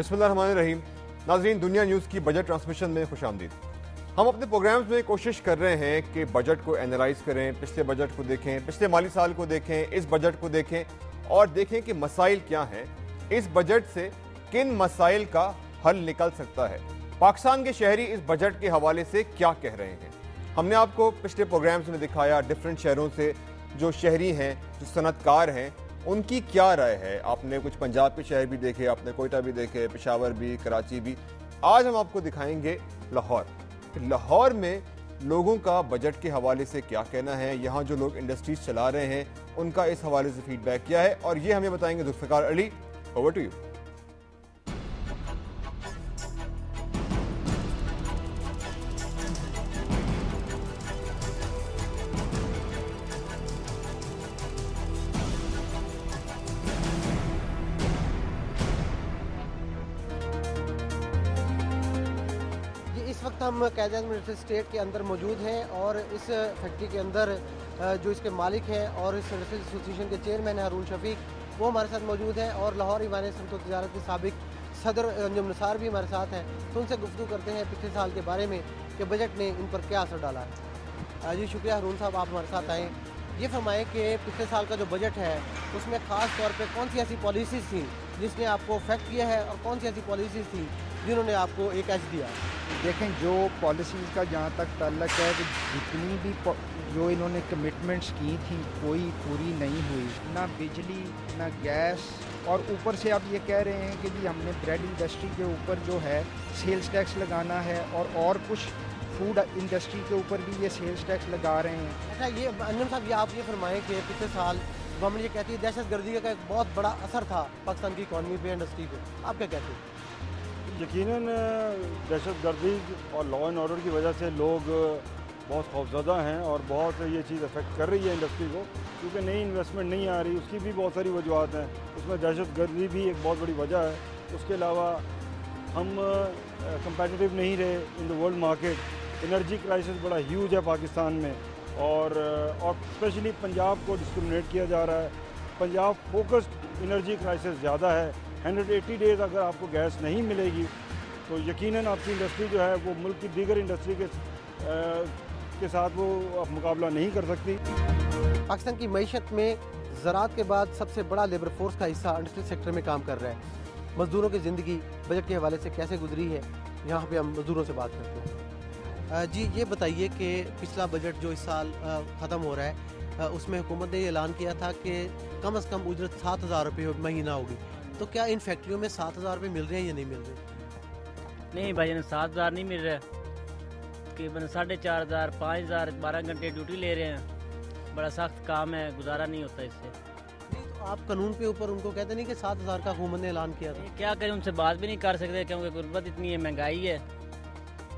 बिस्मिल्लाहिर्रहमानिर्रहीम। नाज़रीन, दुनिया न्यूज़ की बजट ट्रांसमिशन में खुशामदीद। हम अपने प्रोग्राम्स में कोशिश कर रहे हैं कि बजट को एनालाइज करें, पिछले बजट को देखें, पिछले माली साल को देखें, इस बजट को देखें और देखें कि मसाइल क्या हैं, इस बजट से किन मसाइल का हल निकल सकता है, पाकिस्तान के शहरी इस बजट के हवाले से क्या कह रहे हैं। हमने आपको पिछले प्रोग्राम्स में दिखाया डिफरेंट शहरों से जो शहरी हैं, जो सनतकार हैं, उनकी क्या राय है। आपने कुछ पंजाब के शहर भी देखे, आपने कोयटा भी देखे, पेशावर भी, कराची भी। आज हम आपको दिखाएंगे लाहौर। लाहौर में लोगों का बजट के हवाले से क्या कहना है, यहाँ जो लोग इंडस्ट्रीज चला रहे हैं उनका इस हवाले से फीडबैक क्या है, और ये हमें बताएंगे Zulfiqar Ali. Over to you. इस वक्त हम कायद-ए-आज़म इंडस्ट्रियल स्टेट के अंदर मौजूद हैं और इस फैक्ट्री के अंदर जो इसके मालिक हैं और इस इंडस्ट्रियल एसोसिएशन के चेयरमैन हैं हारून शफीक, वो हमारे साथ मौजूद हैं, और लाहौर ईवान सनअत व तिजारत के साबिक सदर अंजुम निसार भी हमारे साथ हैं। तो उनसे गुफ्तगू करते हैं पिछले साल के बारे में कि बजट ने इन पर क्या असर डाला है। जी शुक्रिया हारून साहब, आप हमारे साथ आएँ। ये फरमाएँ कि पिछले साल का जो बजट है उसमें ख़ास तौर पर कौन सी ऐसी पॉलिसीज़ थी जिसने आपको अफेक्ट किया है और कौन सी ऐसी पॉलिसीज़ थी जिन्होंने आपको एक एज दिया। देखें, जो पॉलिसीज़ का जहाँ तक ताल्लुक है कि जितनी भी जो इन्होंने कमिटमेंट्स की थी कोई पूरी नहीं हुई, ना बिजली ना गैस, और ऊपर से अब ये कह रहे हैं कि जी हमने ब्रेड इंडस्ट्री के ऊपर जो है सेल्स टैक्स लगाना है और कुछ फूड इंडस्ट्री के ऊपर भी ये सेल्स टैक्स लगा रहे हैं। अच्छा, ये अंजुम साहब, ये आप ये फरमाएँ कि पिछले साल गवर्नमेंट ये कहती है दहशत गर्दी का एक बहुत बड़ा असर था पाकिस्तान की इकॉनमी पे, इंडस्ट्री पे, आप क्या कहते हैं? यकीनन दहशत गर्दी और लॉ एंड ऑर्डर की वजह से लोग बहुत खौफज़दा हैं और बहुत ये चीज़ अफेक्ट कर रही है इंडस्ट्री को, क्योंकि नई इन्वेस्टमेंट नहीं आ रही। उसकी भी बहुत सारी वजूहत हैं, उसमें दहशत गर्दी भी एक बहुत बड़ी वजह है। उसके अलावा हम कंपेटिटिव नहीं रहे in the world market. Energy crisis बड़ा ह्यूज है पाकिस्तान में, और स्पेशली पंजाब को डिस्क्रिमिनेट किया जा रहा है। पंजाब फोकस्ड एनर्जी क्राइसिस ज़्यादा है। 180 डेज़ अगर आपको गैस नहीं मिलेगी तो यकीनन आपकी इंडस्ट्री जो है वो मुल्क की दीगर इंडस्ट्री के साथ वो मुकाबला नहीं कर सकती। पाकिस्तान की मईशत में ज़राअत के बाद सबसे बड़ा लेबर फोर्स का हिस्सा इंडस्ट्रियल सेक्टर में काम कर रहा है। मज़दूरों की ज़िंदगी बजट के हवाले से कैसे गुजरी है, यहाँ पे हम मज़दूरों से बात करते हैं। जी ये बताइए कि पिछला बजट जो इस साल ख़त्म हो रहा है उसमें हुकूमत ने ऐलान किया था कि कम से कम उजरत 7,000 रुपये महीना होगी, तो क्या इन फैक्ट्रियों में 7,000 रुपये मिल रहे हैं या नहीं मिल रहे? नहीं भाई, 7,000 नहीं मिल रहा, तकरीबन 4,500 5,000 12 घंटे ड्यूटी ले रहे हैं। बड़ा सख्त काम है, गुजारा नहीं होता इससे। नहीं तो आप कानून पे ऊपर उनको कहते नहीं कि 7,000 का हुकूमत ने ऐलान किया था? क्या करें, उनसे बात भी नहीं कर सकते क्योंकि गुर्बत इतनी है, महंगाई है।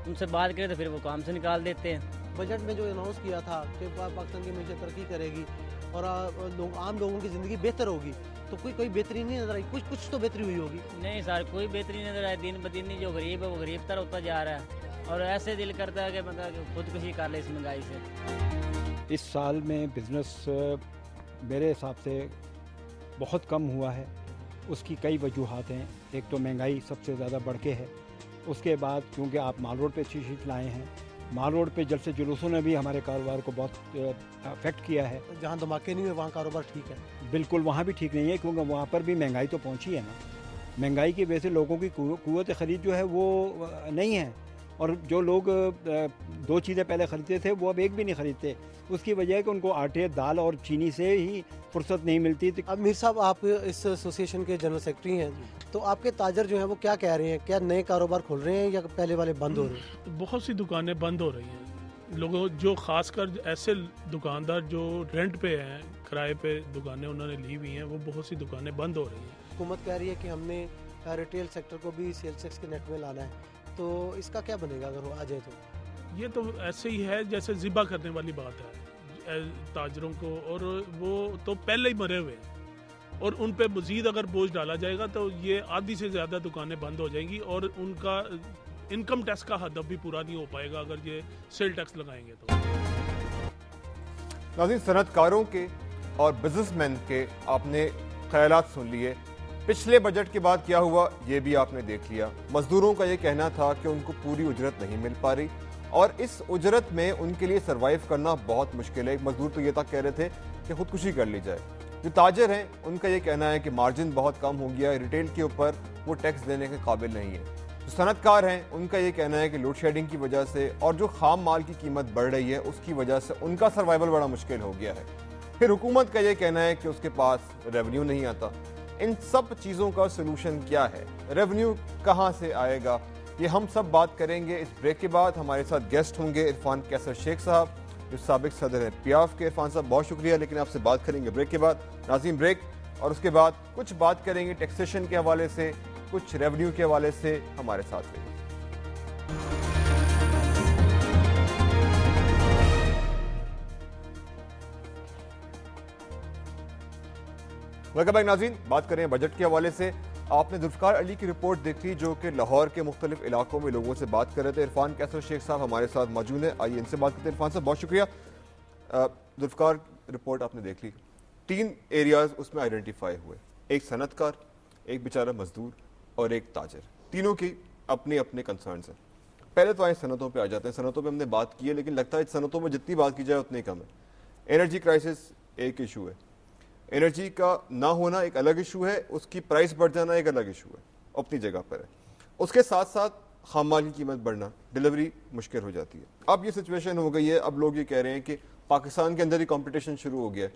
उनसे बात करें तो फिर वो काम से निकाल देते हैं। बजट में जो अनाउंस किया था कि पाकिस्तान की मीशत तरक्की करेगी और आम लोगों की ज़िंदगी बेहतर होगी, तो कोई बेहतरी नहीं नजर आई? कुछ तो बेहतरी हुई होगी। नहीं सर, कोई बेहतरी नहीं नजर आई। दिन ब दिन जो गरीब है वो गरीब तर होता जा रहा है, और ऐसे दिल करता है कि मतलब खुदकुशी कर ले इस महंगाई से। इस साल में बिज़नेस मेरे हिसाब से बहुत कम हुआ है। उसकी कई वजूहात हैं। एक तो महंगाई सबसे ज़्यादा बढ़ के है, उसके बाद क्योंकि आप माल रोड पे चीज़ लाए हैं, माल रोड पे जलसे जुलूसों ने भी हमारे कारोबार को बहुत अफेक्ट किया है। जहाँ धमाके नहीं हुए वहाँ कारोबार ठीक है? बिल्कुल, वहाँ भी ठीक नहीं है, क्योंकि वहाँ पर भी महंगाई तो पहुँची है ना। महंगाई की वजह से लोगों की कुव्वत ख़रीद जो है वो नहीं है, और जो लोग 2 चीज़ें पहले ख़रीदते थे वो अब एक भी नहीं ख़रीदते। उसकी वजह है कि उनको आटे, दाल और चीनी से ही फुर्सत नहीं मिलती। अब मीर साहब, आप इस एसोसिएशन के जनरल सेक्रेटरी हैं, तो आपके ताजर जो हैं वो क्या कह रहे हैं? क्या नए कारोबार खुल रहे हैं या पहले वाले बंद हो रहे हैं? बहुत सी दुकानें बंद हो रही हैं। लोगों जो खासकर ऐसे दुकानदार जो रेंट पे हैं, किराए पे दुकानें उन्होंने ली हुई हैं, वो बहुत सी दुकानें बंद हो रही हैं। हुकूमत कह रही है कि हमने रिटेल सेक्टर को भी सेल्स टैक्स के नेट में लाना है, तो इसका क्या बनेगा अगर वो आ जाए? तो ये तो ऐसे ही है जैसे ज़िबा करने वाली बात है ताजरों को, और वो तो पहले ही मरे हुए हैं, और उन पे मज़ीद अगर बोझ डाला जाएगा तो ये आधी से ज़्यादा दुकानें बंद हो जाएंगी, और उनका इनकम टैक्स का हदफ भी पूरा नहीं हो पाएगा अगर ये सेल टैक्स लगाएंगे तो। नाज़रीन, सनतकारों के और बिजनेसमैन के आपने ख्यालात सुन लिए। پچھلے بجٹ کے بعد کیا ہوا یہ بھی آپ نے دیکھ لیا. مزدوروں کا یہ کہنا تھا کہ ان کو پوری اجرت نہیں مل پا رہی اور اس اجرت میں ان کے لیے سروائیو کرنا بہت مشکل ہے. ایک مزدور تو یہ تک کہہ رہے تھے کہ خودکشی کر لی جائے. جو تاجر ہیں ان کا یہ کہنا ہے کہ مارجن بہت کم ہو گیا ہے, ریٹیل کے اوپر وہ ٹیکس دینے کے قابل نہیں ہے. جو صنعت کار ہیں ان کا یہ کہنا ہے کہ لوڈ شیڈنگ کی وجہ سے اور جو خام مال کی قیمت بڑھ رہی ہے اس کی وجہ سے ان کا سروائیول بڑا مشکل ہو گیا ہے. پھر حکومت کا یہ کہنا ہے کہ اس کے پاس ریونیو نہیں آتا. ان سب چیزوں کا سلوشن کیا ہے, ریونیو کہاں سے آئے گا, یہ ہم سب بات کریں گے اس بریک کے بعد. ہمارے ساتھ گیسٹ ہوں گے عرفان کیسر شیخ صاحب جو سابق صدر ہیں پیاف کے. عرفان صاحب بہت شکریہ, لیکن آپ سے بات کریں گے بریک کے بعد. ناظرین بریک, اور اس کے بعد کچھ بات کریں گے ٹیکسیشن کے حوالے سے, کچھ ریونیو کے حوالے سے. ہمارے ساتھ رہیے. ویلکم بیک ناظرین, بات کریں بجٹ کے حوالے سے. آپ نے ذوالفقار علی کی رپورٹ دیکھی جو کہ لاہور کے مختلف علاقوں میں لوگوں سے بات کر رہے تھے. عرفان کیسر شیخ صاحب ہمارے ساتھ موجود ہیں, آئیے ان سے بات کرتے ہیں. عرفان صاحب بہت شکریہ. ذوالفقار رپورٹ آپ نے دیکھ لی, 3 ایریاز اس میں آئیڈینٹیفائی ہوئے, ایک صنعت کار, ایک بیچارہ مزدور اور ایک تاجر. تینوں کی اپنے اپنے کنسرنز ہیں. پہلے تو آئے صنعتوں پہ آ جاتے ہیں. صنعتوں پہ ہم نے بات کی ہے لیکن لگتا ہے صنعتوں میں جتنی بات کی جائے اتنی کم ہے. انرجی کرائسس ایک ایشو ہے, انرجی کا نہ ہونا ایک الگ ایشو ہے, اس کی پرائس بڑھ جانا ایک الگ ایشو ہے, اپنی جگہ پر ہے. اس کے ساتھ ساتھ خام مال کی قیمت بڑھنا, ڈیلیوری مشکل ہو جاتی ہے. اب یہ سچویشن ہو گئی ہے, اب لوگ یہ کہہ رہے ہیں کہ پاکستان کے اندر ہی کمپٹیشن شروع ہو گیا ہے,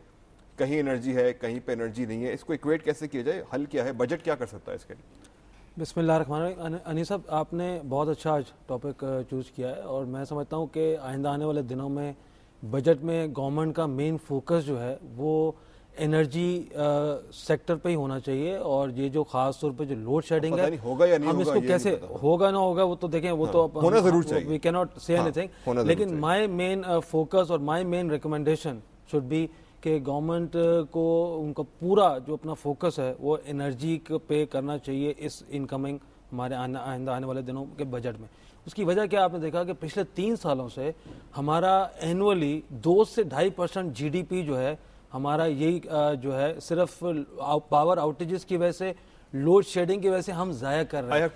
کہیں انرجی ہے کہیں پہ انرجی نہیں ہے. اس کو ایکویٹ کیسے کیا جائے, حل کیا ہے, بجٹ کیا کر سکتا ہے اس کے لیے؟ بسم اللہ الرحمن الرحیم. انیس صاحب آپ نے بہت اچھا آج ٹاپک چوز کیا ہے اور میں سمجھتا ہوں کہ آئندہ آنے والے دنوں میں بجٹ میں گورنمنٹ کا مین فوکس جو ہے وہ انرجی سیکٹر پہ ہی ہونا چاہیے. اور یہ جو خاص طور پہ جو لوڈ شیڈنگ ہے ہم اس کو کیسے ہوگا نہ ہوگا وہ تو دیکھیں, وہ تو ہونا ضرور چاہیے, وی کینٹ سے اینی تھنگ, لیکن مائی مین فوکس اور مائی مین ریکمنڈیشن شوڈ بی کہ گورنمنٹ کو ان کا پورا جو اپنا فوکس ہے وہ انرجی پہ کرنا چاہیے اس انکمنگ ہمارے آئندہ آنے والے دنوں کے بجٹ میں. اس کی وجہ کیا, آپ نے دیکھا کہ پچھلے 3 سالوں سے ہمارا اینولی 2 سے 2.5% جی ڈی پی جو ہے ہمارا یہی جو ہے صرف پاور آؤٹیجز کی وجہ سے, لوڈ شیڈنگ کی وجہ سے ہم ضائع کر رہے ہیں.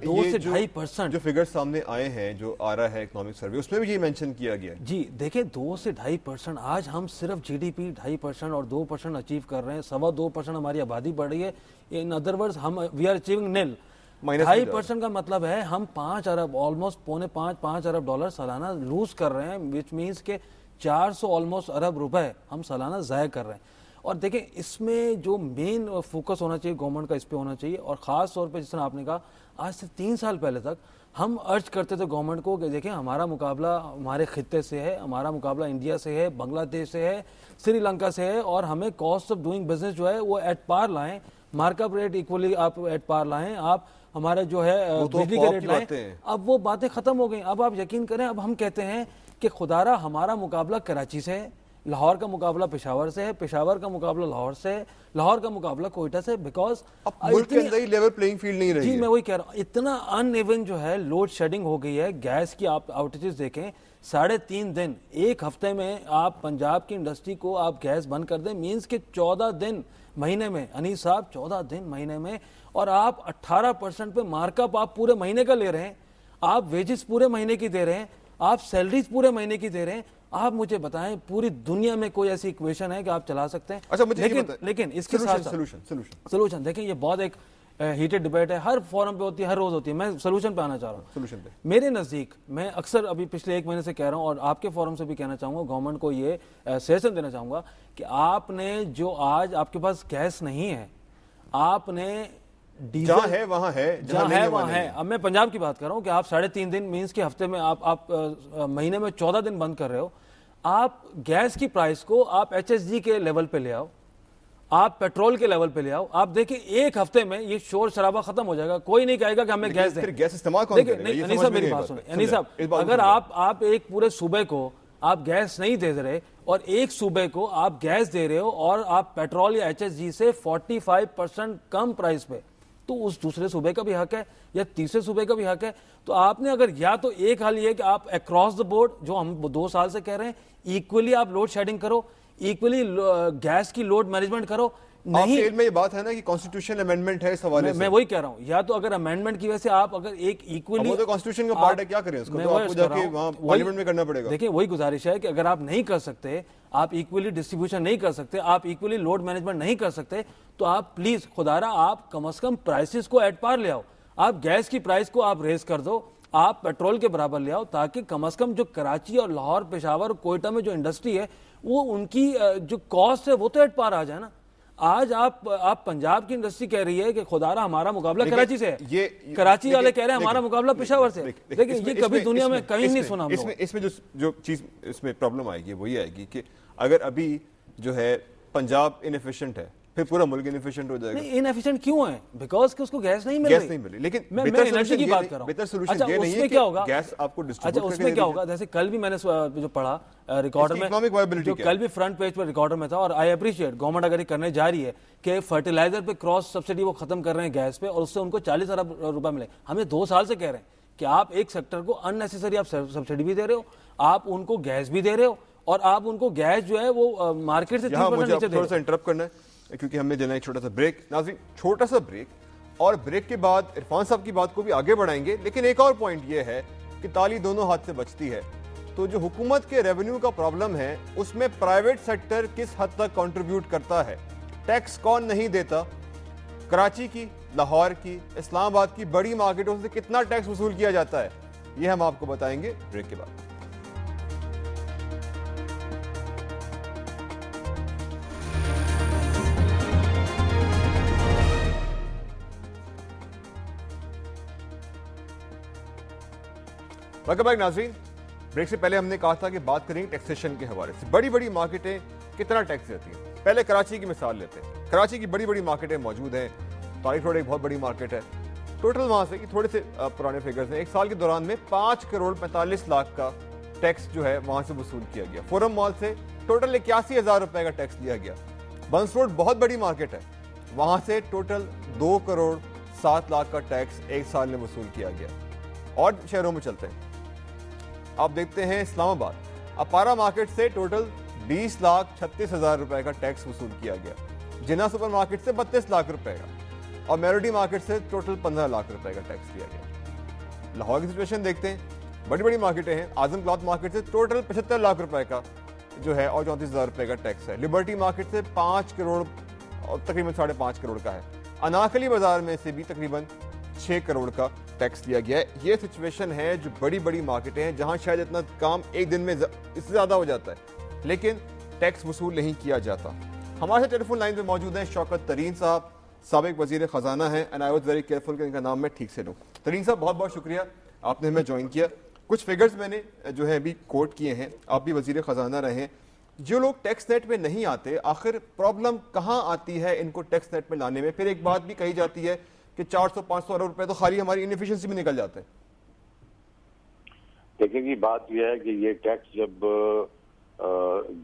2 سے 2.5% جو فگر سامنے آئے ہیں, جو آ رہا ہے اکنامک سروے, اس میں بھی یہ مینشن کیا گیا ہے. جی دیکھیں 2 سے 2.5%, آج ہم صرف جی ڈی پی 2.5% اور 2% اچیو کر رہے ہیں. 2.25% ہماری آبادی بڑھ رہی ہے. ان ادر ورڈز ہم وی آر اچیونگ نیل. 2.5% کا مطلب ہے ہم 5 ارب آلموسٹ $5 ارب سالانہ لوز کر رہے ہیں, وچ مینس کہ 400 آلموسٹ ارب روپے ہم سالانہ ضائع کر رہے ہیں. اور دیکھیں اس میں جو مین فوکس ہونا چاہیے گورنمنٹ کا اس پہ ہونا چاہیے. اور خاص طور پہ جس طرح آپ نے کہا آج سے 3 سال پہلے تک ہم ارج کرتے تھے گورنمنٹ کو کہ دیکھیں ہمارا مقابلہ ہمارے خطے سے ہے, ہمارا مقابلہ انڈیا سے ہے, بنگلہ دیش سے ہے, سری لنکا سے ہے, اور ہمیں کاسٹ آف ڈوئنگ بزنس جو ہے وہ ایٹ پار لائیں, مارک اپ ریٹ ایکولی آپ ایٹ پار لائیں, آپ ہمارا جو ہے بجلی کے ریٹ لائیں. اب وہ باتیں ختم ہو گئیں. اب آپ یقین کریں اب ہم کہتے ہیں کہ خدارا ہمارا مقابلہ کراچی سے ہے, لاہور کا مقابلہ پشاور سے ہے, پشاور کا مقابلہ لاہور سے ہے, لاہور کا مقابلہ کوئٹہ سے, بیکاز ملک کے اندر لیول پلینگ فیلڈ نہیں رہی. جی میں وہی کہہ رہا ہوں, اتنا ان ایون جو ہے لوڈ شیڈنگ ہو گئی ہے. گیس کی آپ آؤٹیجز دیکھیں, 3.5 دن ایک ہفتے میں آپ پنجاب کی انڈسٹری کو آپ گیس بند کر دیں, مینس کہ 14 دن مہینے میں, انیس صاحب 14 دن مہینے میں, اور آپ 18% پہ مارک اپ آپ پورے مہینے کا لے رہے ہیں, آپ ویجز پورے مہینے کی دے رہے ہیں, آپ سیلریز پورے مہینے کی دے رہے ہیں. آپ مجھے بتائیں پوری دنیا میں کوئی ایسی ایکویشن ہے کہ آپ چلا سکتے ہیں؟ لیکن اس کے ساتھ سولوشن دیکھیں, یہ بہت ایک ہیٹڈ ڈیبیٹ ہے, ہر فورم پہ ہوتی ہے, ہر روز ہوتی ہے. میں سولوشن پہ آنا چاہ رہا ہوں. میرے نزدیک میں اکثر ابھی پچھلے 1 مہینے سے کہہ رہا ہوں اور آپ کے فورم سے بھی کہنا چاہوں گا, گورنمنٹ کو یہ سجیشن دینا چاہوں گا کہ آپ نے جو آج آپ کے پاس گیس نہیں ہے, آپ نے جہاں ہے وہاں ہے, جہاں ہے وہاں ہے. اب میں پنجاب کی بات کر رہا ہوں کہ آپ 3.5 دن مینس کے ہفتے میں آپ مہینے میں 14 دن بند کر رہے ہو. آپ گیس کی پرائس کو آپ ایچ ایس جی کے لیول پہ لے آؤ, آپ پیٹرول کے لیول پہ لے آؤ. آپ دیکھیں ایک ہفتے میں یہ شور شرابہ ختم ہو جائے گا, کوئی نہیں کہے گا کہ ہمیں گیس دیں. گیس استعمال کون کرے گا؟ انیس صاحب میری بات سنیں, انیس صاحب اگر آپ ایک پورے صوبے کو آپ گیس نہیں دے رہے اور ایک صوبے کو آپ گیس دے رہے ہو اور آپ پیٹرول یا ایچ ایس جی سے 45% کم پرائس پہ, تو اس دوسرے صوبے کا بھی حق ہے یا تیسرے صوبے کا بھی حق ہے. تو آپ نے اگر یا تو ایک حل یہ کہ آپ اکراس دا بورڈ جو ہم 2 سال سے کہہ رہے ہیں ایکولی آپ لوڈ شیڈنگ کرو, ایکولی گیس کی لوڈ مینجمنٹ کرو, आपके इल्म में ये बात है ना कि कॉन्स्टिट्यूशन अमेंडमेंट है इस हवाले से। मैं वही कह रहा हूँ, या तो अगर अमेंडमेंट की वजह से आप अगर एक इक्वली, वो तो कॉन्स्टिट्यूशन का पार्ट है, क्या करें उसको, तो आपको जाके वहाँ पार्लियामेंट में करना पड़ेगा। देखिए वही गुजारिश है कि अगर आप नहीं कर सकते, आप इक्वली डिस्ट्रीब्यूशन नहीं कर सकते, आप इक्वली लोड मैनेजमेंट नहीं कर सकते, तो आप प्लीज खुदारा आप कम से कम प्राइसेस को एट पार ले आओ। आप गैस की प्राइस को आप रेज कर दो, आप पेट्रोल के बराबर ले आओ, ताकि कम से कम जो कराची और लाहौर, पेशावर और कोयटा में जो इंडस्ट्री है वो उनकी जो कॉस्ट है वो तो एट पार आ जाए ना। आज आप पंजाब की इंडस्ट्री कह रही है कि खुदारा हमारा मुकाबला कराची से है, कराची वाले कह रहे हैं हमारा मुकाबला पेशावर से। लेकिन ये कभी दुनिया में कहीं नहीं सुना। इसमें जो चीज इसमें प्रॉब्लम आएगी वो ये आएगी कि अगर अभी जो है पंजाब इनएफिशिएंट है, फिर पूरा मुल्क इनएफिशिएंट हो जाएगा। नहीं, इनएफिशिएंट क्यों है? बिकॉज कि उसको गैस नहीं मिल रही। लेकिन मैं एनर्जी की बात कर रहा हूं। बेहतर सॉल्यूशन ये नहीं है कि गैस आपको डिस्ट्रीब्यूट करके। उसमें क्या होगा, जैसे कल भी मैंने जो पढ़ा रिकॉर्डर में, जो कल भी फ्रंट पेज पर रिकॉर्डर में था, और आई अप्रिशिएट गवर्नमेंट अगर ये करने जा रही है कि फर्टिलाइजर पे क्रॉस सब्सिडी वो खत्म कर रहे हैं गैस पे, और उससे उनको 40 अरब रुपए मिले। हमें 2 साल से कह रहे हैं कि आप एक सेक्टर को अननेसेसरी आप सब्सिडी भी दे रहे हो, आप उनको गैस भी दे रहे हो, और आप उनको गैस जो है वो मार्केट से 3% नीचे दे रहे हो। इंटरप्ट करना है क्योंकि हमने देना एक छोटा सा ब्रेक। नाज़रीन, छोटा सा ब्रेक, और ब्रेक के बाद इरफान साहब की बात को भी आगे बढ़ाएंगे। लेकिन एक और पॉइंट ये है कि ताली दोनों हाथ से बचती है, तो जो हुकूमत के रेवेन्यू का प्रॉब्लम है उसमें प्राइवेट सेक्टर किस हद तक कंट्रीब्यूट करता है, टैक्स कौन नहीं देता, कराची की, लाहौर की, इस्लामाबाद की बड़ी मार्केटों से कितना टैक्स वसूल किया जाता है, ये हम आपको बताएंगे ब्रेक के बाद। वेलकम बैक नाज़रीन। ब्रेक से पहले हमने कहा था कि बात करेंगे टैक्सेशन के हवाले से। बड़ी बड़ी मार्केटें कितना टैक्स देती हैं। पहले कराची की मिसाल लेते हैं। कराची की बड़ी बड़ी मार्केटें मौजूद हैं। तारिक रोड एक बहुत बड़ी मार्केट है। टोटल वहाँ से थोड़े से पुराने फिगर्स हैं, एक साल के दौरान में 5 करोड़ 45 लाख का टैक्स जो है वहाँ से वसूल किया गया। फोरम मॉल से टोटल 81,000 रुपये का टैक्स लिया गया। बंस रोड बहुत बड़ी मार्केट है, वहाँ से टोटल 2 करोड़ 7 लाख का टैक्स एक साल में वसूल किया गया। और शहरों में चलते हैं, आप देखते हैं इस्लामाबाद अपारा मार्केट से टोटल 20,36,000 रुपए का टैक्स वसूल किया गया। जिन्ना सुपर मार्केट से 32 लाख रुपए का, और मेलोडी मार्केट से टोटल 15 लाख रुपए का टैक्स लिया गया। लाहौर की सिचुएशन देखते हैं, बड़ी बड़ी मार्केटें हैं। आजम क्लॉथ मार्केट से टोटल 75 लाख रुपए का जो है और 34,000 रुपए का टैक्स है। लिबर्टी मार्केट से 5 करोड़ और तकरीबन 5.5 करोड़ का है। अनाकली बाजार में से भी तकरीबन 6 करोड़ का टैक्स लिया गया है। ये सिचुएशन है जो बड़ी बड़ी मार्केटें हैं जहां शायद इतना काम एक दिन में इससे ज़्यादा हो जाता है, लेकिन टैक्स वसूल नहीं किया जाता। हमारे साथ टेलीफोन लाइन पे मौजूद हैं शौकत तरीन साहब, साबिक वजीर खजाना है, and I was very careful कि इनका नाम मैं ठीक से लूँ। तरीन साहब, बहुत बहुत शुक्रिया, आपने हमें ज्वाइन किया। कुछ फिगर्स मैंने जो है अभी कोट किए हैं, आप भी वजीर खजाना रहे। जो लोग टैक्स नेट में नहीं आते, आखिर प्रॉब्लम कहाँ आती है इनको टैक्स नेट में लाने में? फिर एक बात भी कही जाती है कि 400-500 अरब रुपए तो खाली हमारी इनएफिशिएंसी में निकल जाते हैं। देखिए जी, बात यह है कि ये टैक्स जब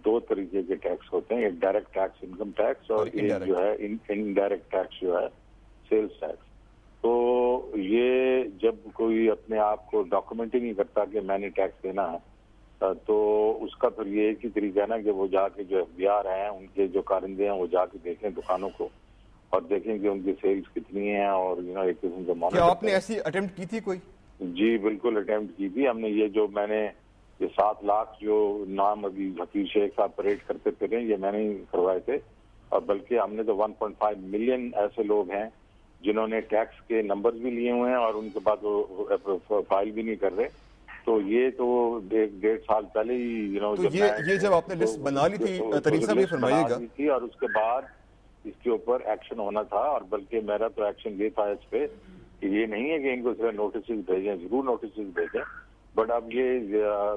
2 तरीके के टैक्स होते हैं, एक डायरेक्ट टैक्स इनकम टैक्स और एक जो है इनडायरेक्ट टैक्स जो है सेल्स टैक्स। तो ये जब कोई अपने आप को डॉक्यूमेंट ही नहीं करता कि मैंने टैक्स देना है, तो उसका फिर ये एक ही तरीका है ना कि वो जाके जो एफबीआर हैं उनके जो कारिंदे हैं वो जाके देखें दुकानों को और देखें कि उनकी सेल्स कितनी है, और एक किस्म का मॉनिटर। क्या आपने ऐसी अटेम्प्ट की थी कोई? जी बिल्कुल अटेम्प्ट की थी हमने। ये 7 लाख जो नाम अभी हफीज शेख साहब परेड करते थे, ये मैंने ही करवाए थे। और बल्कि हमने तो 1.5 मिलियन ऐसे लोग हैं जिन्होंने टैक्स के नंबर्स भी लिए हुए हैं और उनके बाद वो फाइल भी नहीं कर रहे। तो ये तो 1.5 साल पहले ही तो ये जब आपने लिस्ट बना ली थी तरीन साहब, ये फरमाइएगा, और उसके बाद इसके ऊपर एक्शन होना था। और बल्कि मेरा तो एक्शन ये था इस पे कि ये नहीं है कि इनको सिर्फ नोटिस भेजें, जरूर नोटिस भेजें, बट अब ये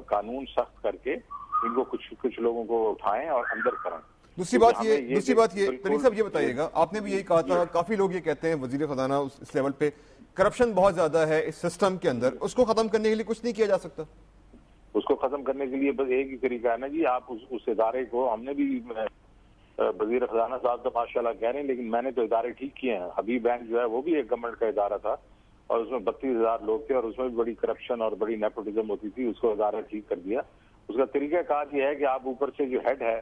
कानून सख्त करके इनको कुछ लोगों को उठाएं और अंदर करें। दूसरी बात ये तरीन साहब ये बताइएगा, आपने भी यही कहा था, काफी लोग ये कहते हैं वजीर खजाना इस लेवल पे करप्शन बहुत ज्यादा है इस सिस्टम के अंदर, उसको खत्म करने के लिए कुछ नहीं किया जा सकता? उसको खत्म करने के लिए बस एक ही तरीका है ना जी, आप उस इदारे को, हमने भी वजीर खजाना साहब तो माशाल्लाह कह रहे हैं, लेकिन मैंने तो इदारे ठीक किए हैं। हबीब बैंक जो है वो भी एक गवर्नमेंट का इदारा था और उसमें 32,000 लोग थे और उसमें भी बड़ी करप्शन और बड़ी नेपोटिज्म होती थी, उसको इदारा ठीक कर दिया। उसका तरीका कार ये है कि आप ऊपर से जो हेड है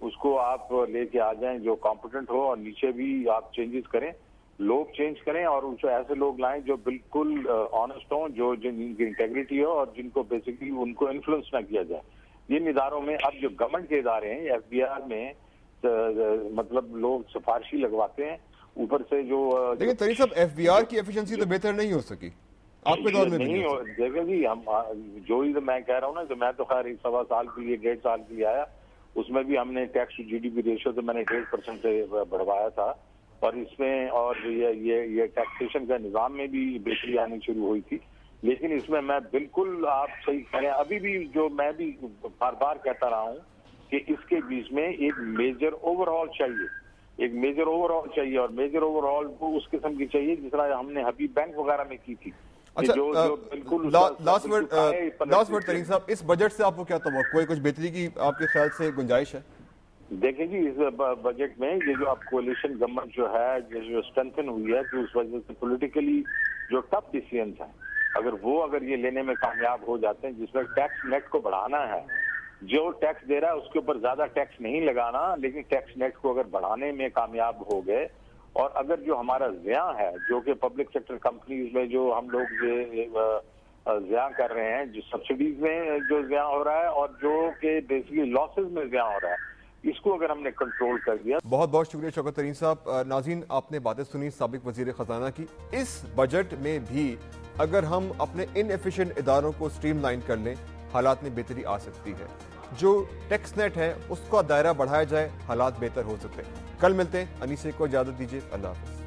उसको आप लेके आ जाएं जो कॉम्पिटेंट हो, और नीचे भी आप चेंजेस करें, लोग चेंज करें और उनको ऐसे लोग लाएं जो बिल्कुल ऑनेस्ट हों, जो जिनकी इंटेग्रिटी हो और जिनको बेसिकली उनको इन्फ्लुएंस ना किया जाए। इन इदारों में अब जो गवर्नमेंट के इदारे हैं, एफबीआर में मतलब लोग सिफारिशी लगवाते हैं ऊपर से जो। लेकिन तरीन साहब, एफबीआर की एफिशिएंसी तो बेहतर नहीं हो सकी आपके दौर में भी नहीं हो। देखिए जी, हम जो ही तो मैं कह रहा हूँ ना, तो मैं तो खैर 1.25 साल के लिए 1.5 साल के लिए आया, उसमें भी हमने टैक्स टू जीडीपी रेशियो तो मैंने 1.5% से बढ़वाया था, और इसमें और ये टैक्सेशन का निज़ाम में भी बेहतरी आनी शुरू हुई थी। लेकिन इसमें मैं बिल्कुल, आप सही कह रहे हैं, अभी भी जो मैं भी बार बार कहता रहा हूँ कि इसके बीच में एक मेजर ओवरऑल चाहिए, एक मेजर ओवरऑल चाहिए, और मेजर ओवरऑल वो उस किस्म की चाहिए जिस तरह हमने हबीब बैंक वगैरह में की थी। अच्छा, जो बिल्कुल लास्ट वर्ड तरीन साहब, इस बजट से आपको क्या तवक्को है? कुछ बेहतरी की आपके ख्याल से गुंजाइश है? देखें जी, इस बजट में ये जो अब कोalition गवर्नमेंट जो है, जो स्ट्रेंथन हुई है, कि उस वजह से पॉलिटिकली जो टफ डिसीजंस हैं, अगर ये लेने में कामयाब हो जाते हैं, जिसमें टैक्स नेट को बढ़ाना है, जो टैक्स दे रहा है उसके ऊपर ज्यादा टैक्स नहीं लगाना, लेकिन टैक्स नेट को अगर बढ़ाने में कामयाब हो गए, और अगर जो हमारा ज़िया है, जो कि पब्लिक सेक्टर कंपनीज में जो हम लोग ये ज़िया कर रहे हैं, जो सब्सिडीज में जो ज़िया हो रहा है और जो कि बेसिकली लॉसेज में ज़िया हो रहा है, इसको अगर हमने कंट्रोल कर दिया। बहुत बहुत शुक्रिया शौकत तरीन साहब। नाज़रीन, आपने बातें सुनी साबिक वज़ीर ख़ज़ाना की। इस बजट में भी अगर हम अपने इनएफिशिएंट इदारों को स्ट्रीमलाइन कर लें, हालात में बेहतरी आ सकती है। जो टैक्स नेट है उसका दायरा बढ़ाया जाए, हालात बेहतर हो सकते हैं। कल मिलते हैं। अनीसे को इजाज़त दीजिए। अल्लाह हाफ़िज़।